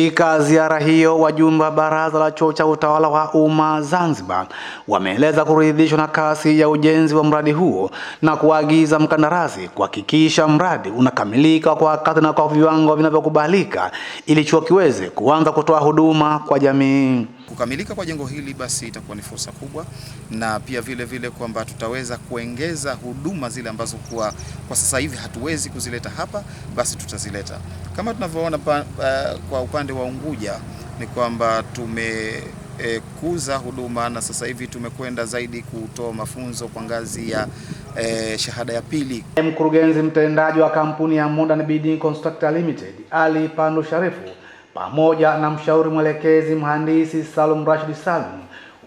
Katika ziara hiyo, wajumbe wa Baraza la Chuo cha Utawala wa Umma Zanzibar wameeleza kuridhishwa na kasi ya ujenzi wa mradi huo na kuagiza mkandarasi kuhakikisha mradi unakamilika kwa wakati na kwa viwango vinavyokubalika ili chuo kiweze kuanza kutoa huduma kwa jamii. Kukamilika kwa jengo hili basi itakuwa ni fursa kubwa, na pia vile kwamba tutaweza kuongeza huduma zile ambazo kwa sasa hivi hatuwezi kuzileta hapa, basi tutazileta. Kama tunavyoona kwa upande wa Unguja ni kwamba tumekuza huduma na sasa hivi tumekwenda zaidi kutoa mafunzo kwa ngazi ya shahada ya pili. Mkurugenzi mtendaji wa kampuni ya Modern Building Constructor Limited, Ali Pandu Sharifu, pamoja na mshauri mwelekezi mhandisi Salum Rashid Salum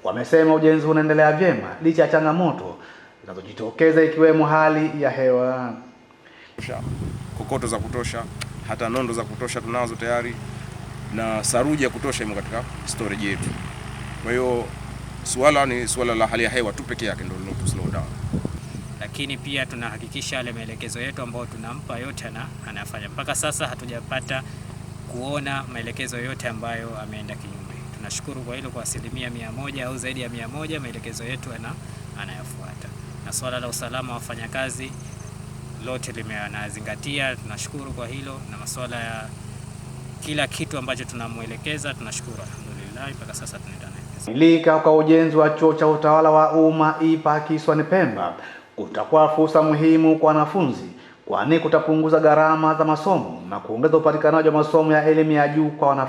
wamesema ujenzi unaendelea vyema licha ya changamoto zinazojitokeza ikiwemo hali ya hewa. Kokoto za kutosha, hata nondo za kutosha tunazo tayari, na saruji ya kutosha imo katika storage yetu. Kwa hiyo suala la hali ya hewa tu peke yake ndio slow down. Lakini pia tunahakikisha yale maelekezo yetu ambayo tunampa yote anafanya. Mpaka sasa hatujapata kuona maelekezo yote ambayo ameenda kinyume. Tunashukuru kwa hilo kwa 100% au zaidi ya 100% maelekezo yetu anayafuata. Na swala la usalama wa wafanyakazi lote limeanazingatia, tunashukuru kwa hilo, na masuala ya kila kitu ambacho tunamuelekeza tunashukuru, alhamdulillah mpaka sasa tunaendelea. Milika kwa ujenzi wa chuo cha utawala wa umma IPA kisiwani Pemba utakuwa fursa muhimu kwa wanafunzi, kwani kutapunguza gharama za masomo na kuongeza upatikanaji wa masomo ya elimu ya juu kwa wanafunzi.